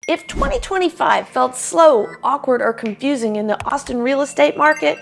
If 2025 felt slow, awkward, or confusing in the Austin real estate market,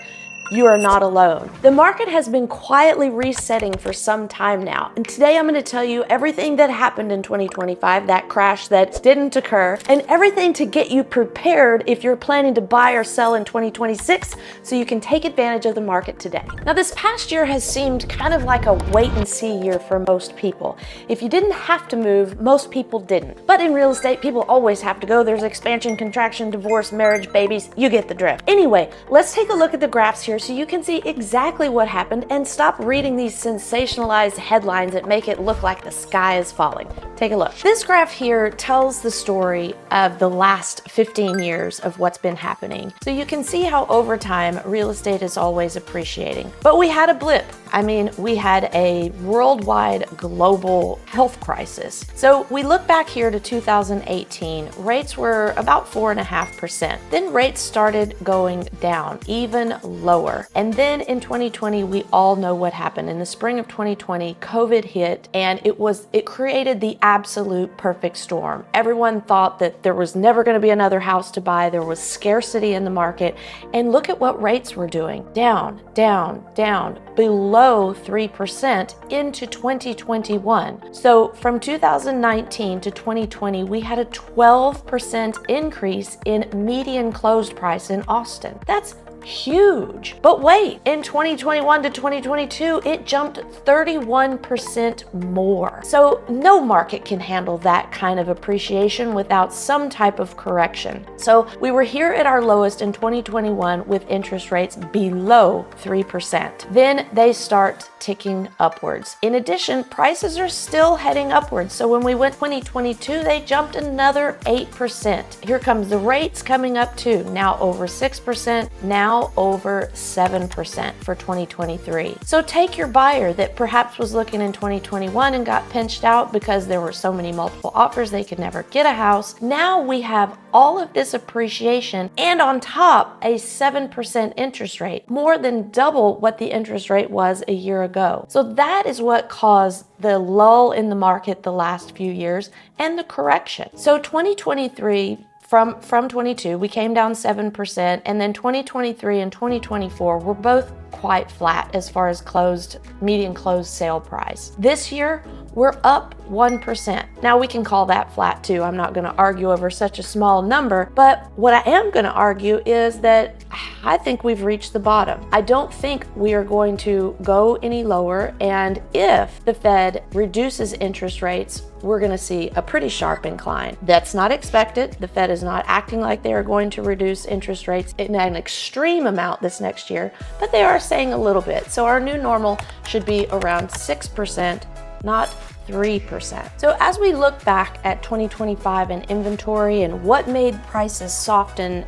you are not alone. The market has been quietly resetting for some time now, and today I'm going to tell you everything that happened in 2025, that crash that didn't occur, and everything to get you prepared if you're planning to buy or sell in 2026 so you can take advantage of the market today. Now, this past year has seemed kind of like a wait and see year for most people. If you didn't have to move, most people didn't. But in real estate, people always have to go. There's expansion, contraction, divorce, marriage, babies, you get the drift. Anyway, let's take a look at the graphs here so you can see exactly what happened and stop reading these sensationalized headlines that make it look like the sky is falling. Take a look. This graph here tells the story of the last 15 years of what's been happening. So you can see how over time real estate is always appreciating. But we had a blip. I mean, we had a worldwide global health crisis. So we look back here to 2018, rates were about 4.5%. Then rates started going down even lower. And then in 2020, we all know what happened. In the spring of 2020, COVID hit, and it created the absolute perfect storm. Everyone thought that there was never going to be another house to buy. There was scarcity in the market. And look at what rates were doing. Down, down, down, below 3% into 2021. So from 2019 to 2020, we had a 12% increase in median closed price in Austin. That's huge. But wait, in 2021 to 2022, it jumped 31% more. So no market can handle that kind of appreciation without some type of correction. So we were here at our lowest in 2021 with interest rates below 3%. Then they start ticking upwards. In addition, prices are still heading upwards. So when we went 2022, they jumped another 8%. Here comes the rates coming up too, now over 6%, now over 7% for 2023. So take your buyer that perhaps was looking in 2021 and got pinched out because there were so many multiple offers they could never get a house. Now we have all of this appreciation and on top a 7% interest rate, more than double what the interest rate was a year ago. So that is what caused the lull in the market the last few years and the correction. So 2023 From 22, we came down 7%, and then 2023 and 2024 were both quite flat as far as median closed sale price. This year, we're up 1%. Now we can call that flat too. I'm not gonna argue over such a small number, but what I am gonna argue is that I think we've reached the bottom. I don't think we are going to go any lower, and if the Fed reduces interest rates, we're gonna see a pretty sharp incline. That's not expected. The Fed is not acting like they are going to reduce interest rates in an extreme amount this next year, but they are saying a little bit. So our new normal should be around 6%, not 3%. So as we look back at 2025 and inventory and what made prices soften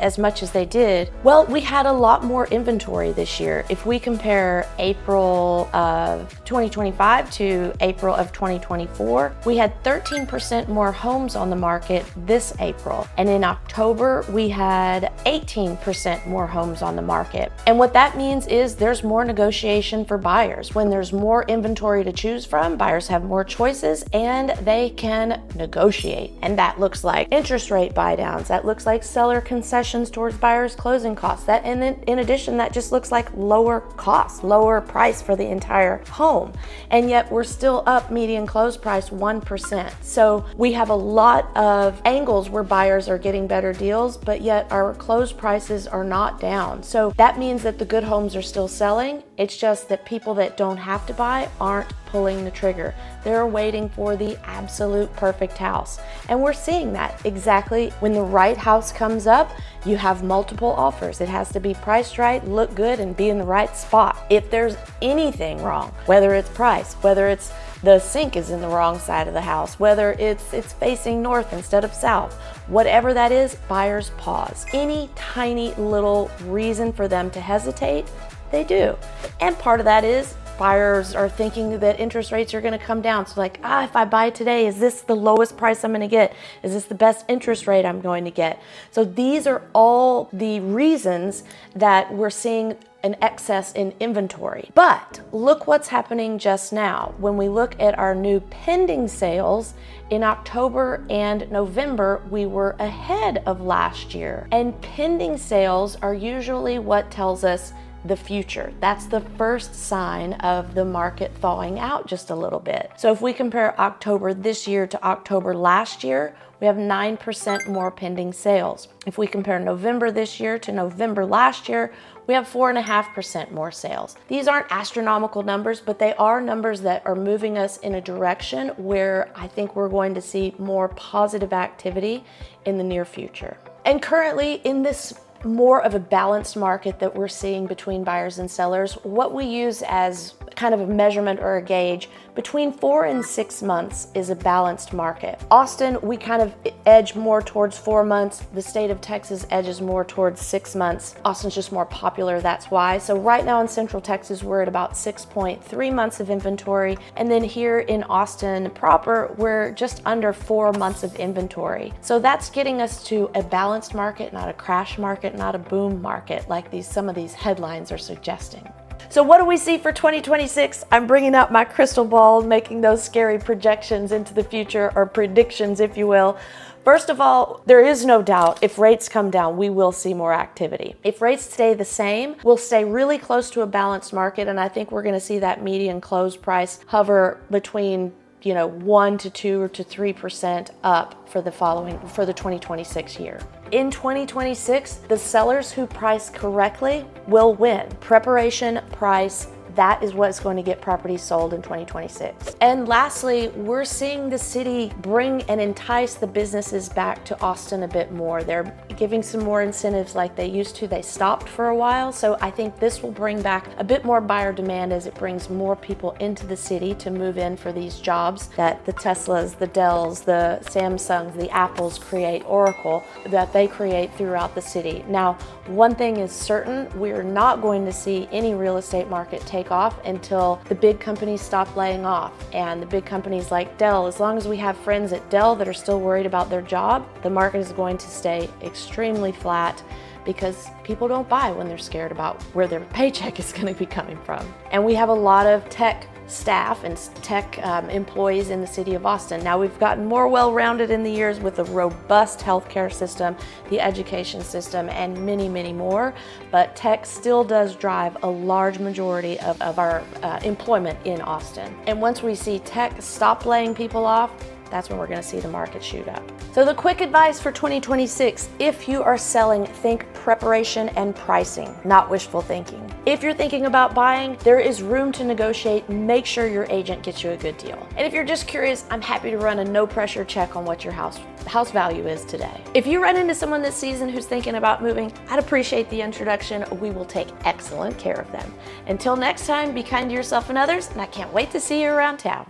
as much as they did, well, we had a lot more inventory this year. If we compare April of 2025 to April of 2024, we had 13% more homes on the market this April. And in October, we had 18% more homes on the market. And what that means is there's more negotiation for buyers. When there's more inventory to choose from, buyers have more choices and they can negotiate. And that looks like interest rate buy downs. That looks like seller concessions towards buyers' closing costs. And then in addition, that just looks like lower cost, lower price for the entire home. And yet we're still up median close price 1%. So we have a lot of angles where buyers are getting better deals, but yet our close prices are not down. So that means that the good homes are still selling. It's just that people that don't have to buy aren't pulling the trigger. They're waiting for the absolute perfect house. And we're seeing that exactly when the right house comes up, you have multiple offers. It has to be priced right, look good, and be in the right spot. If there's anything wrong, whether it's price, whether it's the sink is in the wrong side of the house, whether it's facing north instead of south, whatever that is, buyers pause. Any tiny little reason for them to hesitate, they do. And part of that is Buyers are thinking that interest rates are going to come down. So like, if I buy today, is this the lowest price I'm going to get? Is this the best interest rate I'm going to get? So these are all the reasons that we're seeing an excess in inventory. But look what's happening just now. When we look at our new pending sales in October and November, we were ahead of last year. And pending sales are usually what tells us the future. That's the first sign of the market thawing out just a little bit. So if we compare October this year to October last year, we have 9% more pending sales. If we compare November this year to November last year, we have 4.5% more sales. These aren't astronomical numbers, but they are numbers that are moving us in a direction where I think we're going to see more positive activity in the near future. And currently in this more of a balanced market that we're seeing between buyers and sellers, what we use as kind of a measurement or a gauge, between 4 and 6 months is a balanced market. Austin, we kind of edge more towards 4 months. The state of Texas edges more towards 6 months. Austin's just more popular, that's why. So right now in Central Texas, we're at about 6.3 months of inventory. And then here in Austin proper, we're just under 4 months of inventory. So that's getting us to a balanced market, not a crash market, not a boom market like some of these headlines are suggesting. So what do we see for 2026? I'm bringing out my crystal ball, making those scary projections into the future, or predictions, if you will. First of all, there is no doubt if rates come down, we will see more activity. If rates stay the same, we'll stay really close to a balanced market, and I think we're going to see that median close price hover between 1 to 2 or to 3% up for the 2026 year. In 2026, the sellers who price correctly will win. Preparation, price, that is what's going to get properties sold in 2026. And lastly, we're seeing the city bring and entice the businesses back to Austin a bit more. They're giving some more incentives like they used to. They stopped for a while. So I think this will bring back a bit more buyer demand as it brings more people into the city to move in for these jobs that the Teslas, the Dells, the Samsungs, the Apples create, Oracle, that they create throughout the city. Now, one thing is certain, we're not going to see any real estate market take off until the big companies stop laying off. And the big companies like Dell, as long as we have friends at Dell that are still worried about their job, the market is going to stay extremely flat because people don't buy when they're scared about where their paycheck is going to be coming from. And we have a lot of tech staff and tech employees in the city of Austin. Now we've gotten more well-rounded in the years with a robust healthcare system, the education system, and many, many more, but tech still does drive a large majority of our employment in Austin. And once we see tech stop laying people off, that's when we're going to see the market shoot up. So the quick advice for 2026, if you are selling, think preparation and pricing, not wishful thinking. If you're thinking about buying, there is room to negotiate. Make sure your agent gets you a good deal. And if you're just curious, I'm happy to run a no pressure check on what your house value is today. If you run into someone this season who's thinking about moving, I'd appreciate the introduction. We will take excellent care of them. Until next time, be kind to yourself and others, and I can't wait to see you around town.